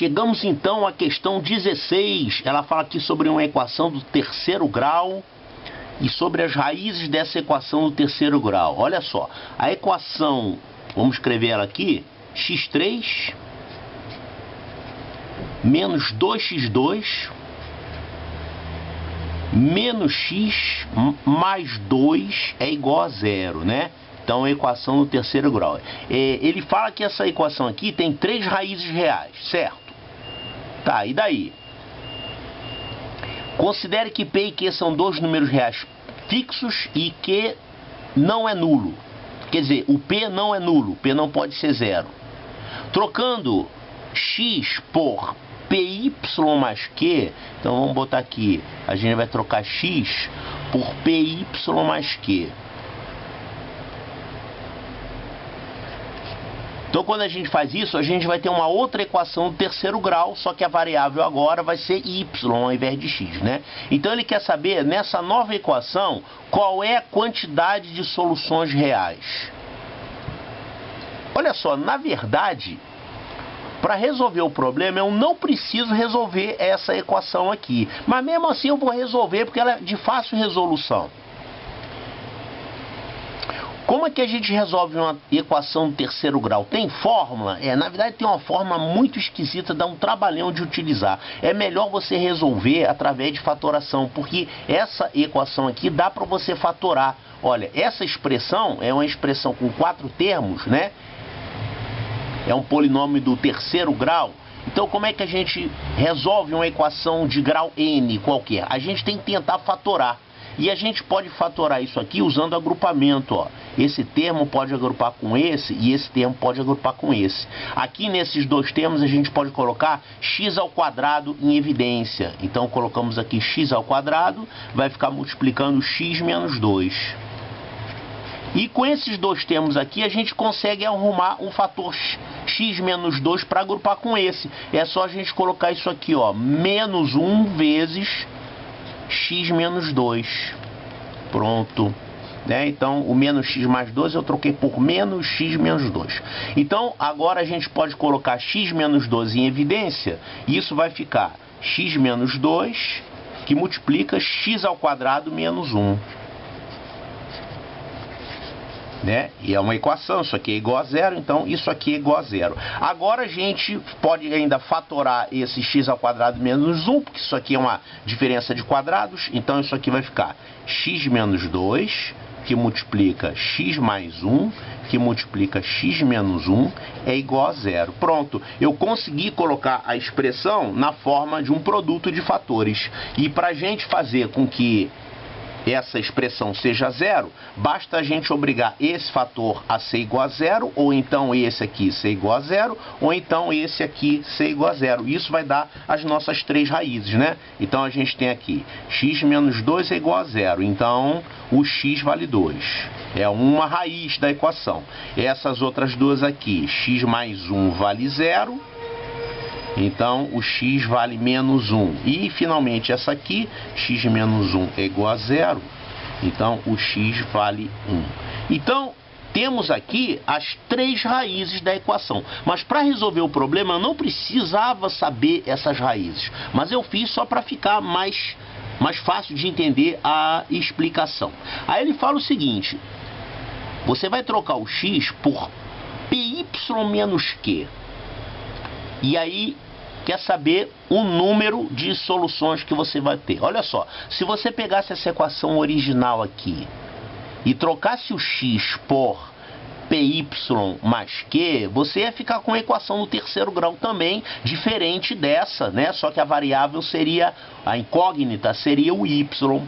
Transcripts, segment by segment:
chegamos então à questão 16. Ela fala aqui sobre uma equação do terceiro grau e sobre as raízes dessa equação do terceiro grau. Olha só, a equação, vamos escrever ela aqui, x3 menos 2x2 menos x mais 2 é igual a zero, né? Então, a equação do terceiro grau. Ele fala que essa equação aqui tem 3 raízes reais, certo? Tá, e daí? Considere que P e Q são dois números reais fixos e Q não é nulo. Quer dizer, o P não é nulo, P não pode ser zero. Trocando x por PY mais Q, então vamos botar aqui, a gente vai trocar x por PY mais Q. Então, quando a gente faz isso, a gente vai ter uma outra equação do terceiro grau, só que a variável agora vai ser y ao invés de x, né? Então, ele quer saber, nessa nova equação, qual é a quantidade de soluções reais. Olha só, na verdade, para resolver o problema, eu não preciso resolver essa equação aqui. Mas, mesmo assim, eu vou resolver, porque ela é de fácil resolução. Como é que a gente resolve uma equação do terceiro grau? Tem fórmula? Na verdade tem uma fórmula muito esquisita, dá um trabalhão de utilizar. É melhor você resolver através de fatoração, porque essa equação aqui dá para você fatorar. Olha, essa expressão é uma expressão com 4 termos, né? É um polinômio do terceiro grau. Então, como é que a gente resolve uma equação de grau n qualquer? A gente tem que tentar fatorar. E a gente pode fatorar isso aqui usando agrupamento, ó. Esse termo pode agrupar com esse e esse termo pode agrupar com esse. Aqui nesses dois termos a gente pode colocar x ao quadrado em evidência. Então colocamos aqui x ao quadrado, vai ficar multiplicando x menos 2. E com esses dois termos aqui a gente consegue arrumar um fator x menos 2 para agrupar com esse. É só a gente colocar isso aqui, ó, menos 1 vezes x menos 2. Pronto. Né? Então, o menos x mais 2 eu troquei por menos x menos 2. Então, agora a gente pode colocar x menos 2 em evidência. E isso vai ficar x menos 2, que multiplica x ao quadrado menos 1. Né? E é uma equação, isso aqui é igual a zero, então isso aqui é igual a zero. Agora a gente pode ainda fatorar esse x ao quadrado menos 1, porque isso aqui é uma diferença de quadrados, então isso aqui vai ficar x menos 2, que multiplica x mais 1, que multiplica x menos 1, é igual a zero. Pronto, eu consegui colocar a expressão na forma de um produto de fatores. E para a gente fazer com que essa expressão seja zero, basta a gente obrigar esse fator a ser igual a zero, ou então esse aqui ser igual a zero, ou então esse aqui ser igual a zero. Isso vai dar as nossas 3 raízes, né? Então a gente tem aqui x menos 2 é igual a zero, então o x vale 2. É uma raiz da equação. Essas outras duas aqui, x mais 1 vale zero. Então, o x vale menos 1. E, finalmente, essa aqui, x menos 1 é igual a zero. Então, o x vale 1. Então, temos aqui as 3 raízes da equação. Mas, para resolver o problema, eu não precisava saber essas raízes. Mas eu fiz só para ficar mais fácil de entender a explicação. Aí ele fala o seguinte. Você vai trocar o x por PY menos Q. E aí, quer saber o número de soluções que você vai ter. Olha só, se você pegasse essa equação original aqui e trocasse o x por PY mais Q, você ia ficar com a equação do terceiro grau também, diferente dessa, né? Só que a variável seria, a incógnita seria o y.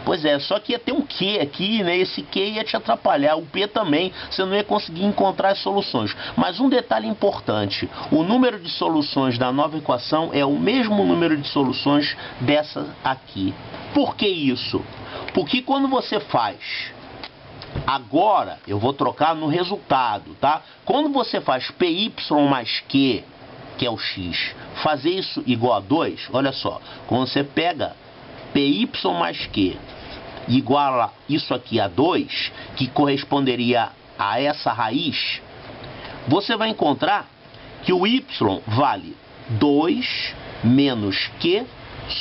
Pois é, só que ia ter um Q aqui, né? Esse Q ia te atrapalhar, o P também, você não ia conseguir encontrar as soluções. Mas um detalhe importante, o número de soluções da nova equação é o mesmo número de soluções dessa aqui. Por que isso? Porque quando você faz, agora eu vou trocar no resultado, tá? Quando você faz PY mais Q, que é o x, fazer isso igual a 2, olha só, quando você pega PY mais Q iguala isso aqui a 2, que corresponderia a essa raiz, você vai encontrar que o y vale 2 menos Q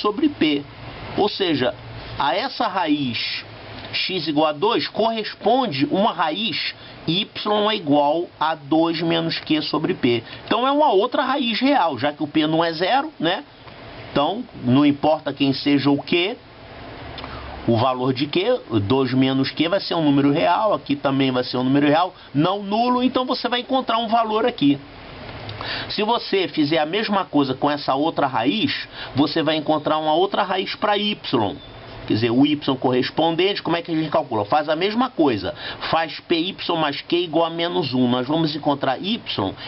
sobre P. Ou seja, a essa raiz x igual a 2 corresponde uma raiz y é igual a 2 menos Q sobre P. Então é uma outra raiz real, já que o P não é zero, né? Então, não importa quem seja o Q, o valor de Q, 2 menos Q vai ser um número real, aqui também vai ser um número real, não nulo, então você vai encontrar um valor aqui. Se você fizer a mesma coisa com essa outra raiz, você vai encontrar uma outra raiz para y. Quer dizer, o y correspondente, como é que a gente calcula? Faz a mesma coisa, faz py mais q igual a menos 1. Nós vamos encontrar y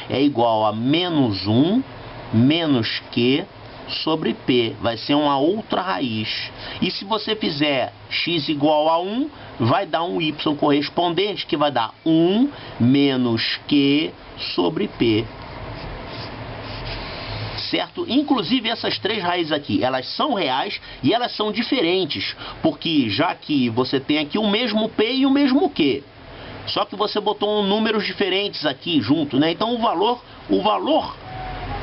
é igual a menos 1 menos q sobre p. Vai ser uma outra raiz. E se você fizer x igual a 1, vai dar um y correspondente, que vai dar 1 menos q sobre p. Certo? Inclusive essas três raízes aqui, elas são reais e elas são diferentes, porque já que você tem aqui o mesmo P e o mesmo Q, só que você botou números diferentes aqui junto, né? Então o valor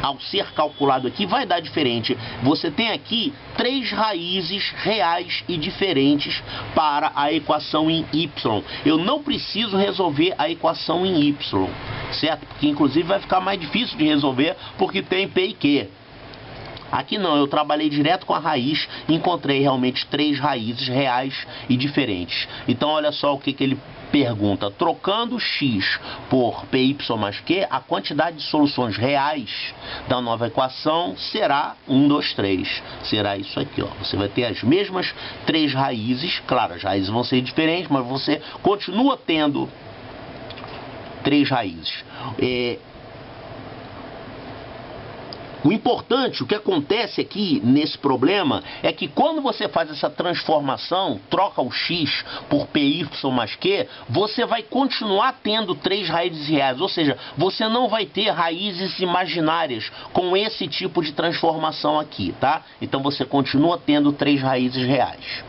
ao ser calculado aqui vai dar diferente. Você tem aqui três raízes reais e diferentes para a equação em y. Eu não preciso resolver a equação em y, certo? Porque inclusive vai ficar mais difícil de resolver porque tem P e Q. Aqui não, eu trabalhei direto com a raiz e encontrei realmente três raízes reais e diferentes. Então olha só o que ele pergunta. Trocando x por py mais q, a quantidade de soluções reais da nova equação será 1, 2, 3. Será isso aqui, ó. Você vai ter as mesmas três raízes. Claro, as raízes vão ser diferentes, mas você continua tendo três raízes. O importante, o que acontece aqui nesse problema, é que quando você faz essa transformação, troca o x por py mais q, você vai continuar tendo três raízes reais, ou seja, você não vai ter raízes imaginárias com esse tipo de transformação aqui, tá? Então você continua tendo três raízes reais.